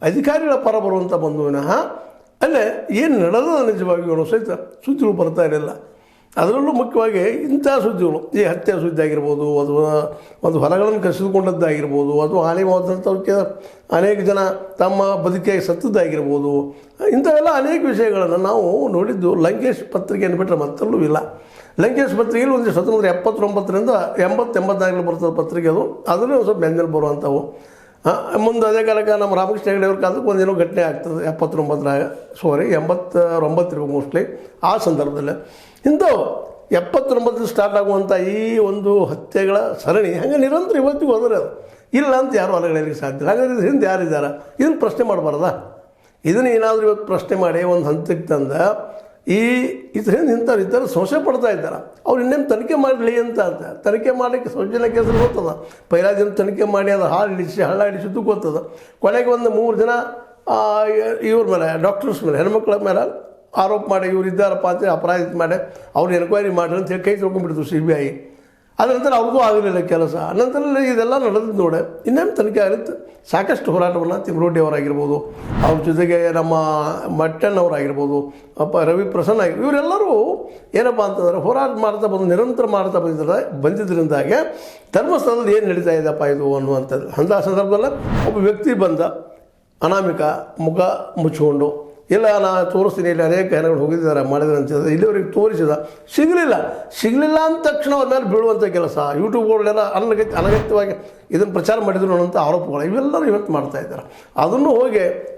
ಅಧಿಕಾರಿಗಳ ಪರ ಬರುವಂಥ ಬಂದು ವಿನಃ ಅಲ್ಲೇ ಏನು ನಡೆದ ನಿಜವಾಗಿಯೂ ಅನ್ನೋ ಸಹಿತ ಸುದ್ದಿಗಳು ಬರ್ತಾ ಇರಲಿಲ್ಲ. ಅದರಲ್ಲೂ ಮುಖ್ಯವಾಗಿ ಇಂಥ ಸುದ್ದಿಗಳು, ಈ ಹತ್ಯೆ ಸುದ್ದಿ ಆಗಿರ್ಬೋದು, ಅಥವಾ ಒಂದು ಹೊಲಗಳನ್ನು ಕಸಿದುಕೊಂಡದ್ದಾಗಿರ್ಬೋದು, ಅಥವಾ ಹಾನಿ ಹೋದಂಥವ್ರಿಗೆ ಅನೇಕ ಜನ ತಮ್ಮ ಬದುಕಿಗೆ ಸತ್ತದ್ದಾಗಿರ್ಬೋದು, ಇಂಥವೆಲ್ಲ ಅನೇಕ ವಿಷಯಗಳನ್ನು ನಾವು ನೋಡಿದ್ದು ಲಂಕೇಶ್ ಪತ್ರಿಕೆಯನ್ನು ಬಿಟ್ಟರೆ ಮತ್ತಲ್ಲೂ ಇಲ್ಲ. ಲಂಕೇಶ್ ಪತ್ರಿಕೆಯಲ್ಲಿ ಒಂದು 1979ರಿಂದ 80-84 ಬರ್ತದೆ ಪತ್ರಿಕೆ. ಅದರಲ್ಲೂ ಒಂದು ಸ್ವಲ್ಪ ಬೆಂದಲ್ಲಿ ಬರುವಂಥವು. ಮುಂದೆ ಅದೇ ಕಾಲಕ್ಕೆ ನಮ್ಮ ರಾಮಕೃಷ್ಣ ಹೆಗಡೆ ಅವ್ರ ಕಾಲಕ್ಕೆ ಒಂದೇನೋ ಘಟನೆ ಆಗ್ತದೆ 89 ಮೋಸ್ಟ್ಲಿ ಆ ಸಂದರ್ಭದಲ್ಲಿ. ಇಂಥವು 79 ಸ್ಟಾರ್ಟ್ ಆಗುವಂಥ ಈ ಒಂದು ಹತ್ಯೆಗಳ ಸರಣಿ ಹಂಗೆ ನಿರಂತರ ಇವತ್ತಿಗೂ ಹೋದರೆ ಅದು ಇಲ್ಲ ಅಂತ ಯಾರು ಅಲಗಳಲಿಕ್ಕೆ ಸಾಧ್ಯ ಇಲ್ಲ. ಹಾಗಾದ್ರೆ ಹಿಂದೆ ಯಾರಿದ್ದಾರೆ ಇದನ್ನು ಪ್ರಶ್ನೆ ಮಾಡಬಾರ್ದ? ಇದನ್ನು ಏನಾದರೂ ಇವತ್ತು ಪ್ರಶ್ನೆ ಮಾಡಿ ಒಂದು ಹಂತಕ್ಕೆ ತಂದ ಇದರಿಂದ ಇಂಥವ್ರು ಸಂಶಯ ಪಡ್ತಾ ಇದ್ದಾರೆ. ಅವ್ರು ಇನ್ನೇನು ತನಿಖೆ ಮಾಡಲಿ ಅಂತ ತನಿಖೆ ಮಾಡಲಿಕ್ಕೆ ಸೌಜನ್ಯ ಕೇಸಲ್ಲಿ ಗೊತ್ತದ. ಪೈಲಾ ದಿನ ತನಿಖೆ ಮಾಡಿ ಅದು ಹಳ್ಳ ಹಿಡಿಸಿದ್ದು ಗೊತ್ತದ. ಕೊನೆಗೆ ಒಂದು 3 ಜನ ಇವ್ರ ಮೇಲೆ, ಡಾಕ್ಟರ್ಸ್ ಮೇಲೆ, ಹೆಣ್ಮಕ್ಳ ಮೇಲೆ ಆರೋಪ ಮಾಡಿ ಇವ್ರು ಇದ್ದಾರಪ್ಪ ಅಂತ ಅಪರಾಧ ಮಾಡಿ ಅವ್ರು ಎನ್ಕ್ವೈರಿ ಮಾಡಿ ಅಂತ ಹೇಳಿ ಕೈ ತೊಗೊಂಡ್ಬಿಡ್ತು CBI. ಅದ ನಂತರ ಅವ್ರಿಗೂ ಆಗಲಿಲ್ಲ ಕೆಲಸ. ನಂತರ ಇದೆಲ್ಲ ನಡೆದು ನೋಡಿ ಇನ್ನೇನು ತನಿಖೆ ಆಗುತ್ತೆ. ಸಾಕಷ್ಟು ಹೋರಾಟವನ್ನು ತಿಮ್ರೋಡಿ ಅವರಾಗಿರ್ಬೋದು, ಅವ್ರ ಜೊತೆಗೆ ನಮ್ಮ ಮಟ್ಟಣ್ಣವರಾಗಿರ್ಬೋದು, ರವಿ ಪ್ರಸನ್ನ ಇವರೆಲ್ಲರೂ ಏನಪ್ಪ ಅಂತಂದರೆ ಹೋರಾಟ ಮಾಡ್ತಾ ಬಂದು ನಿರಂತರ ಮಾಡ್ತಾ ಬಂದಿದ್ದರಿಂದಾಗೆ ಧರ್ಮಸ್ಥಳದಲ್ಲಿ ಏನು ನಡೀತಾ ಇದೆಯಪ್ಪ ಇದು ಅನ್ನುವಂಥದ್ದು. ಅಂಥ ಸಂದರ್ಭದಲ್ಲಿ ಒಬ್ಬ ವ್ಯಕ್ತಿ ಬಂದ, ಅನಾಮಿಕ, ಮುಖ ಮುಚ್ಚಿಕೊಂಡು, ಇಲ್ಲ ನಾನು ತೋರಿಸ್ತೀನಿ, ಇಲ್ಲಿ ಅನೇಕ ಹೆಣಗಳು ಹೋಗಿದ್ದಾರೆ ಮಾಡಿದ್ರೆ ಅಂತ ಇಲ್ಲಿವರೆಗೆ ತೋರಿಸಿದ, ಸಿಗಲಿಲ್ಲ ಅಂದ ತಕ್ಷಣ ಅವ್ರ ಮೇಲೆ ಬೀಳುವಂಥ ಕೆಲಸ ಯೂಟ್ಯೂಬ್ಗಳೆಲ್ಲ ಅನಗತ್ಯವಾಗಿ ಇದನ್ನು ಪ್ರಚಾರ ಮಾಡಿದ್ರು ಅನ್ನೋಂಥ ಆರೋಪಗಳು ಇವೆಲ್ಲರೂ ಇವತ್ತು ಮಾಡ್ತಾಯಿದ್ದಾರೆ. ಅದನ್ನು ಹೋಗಿ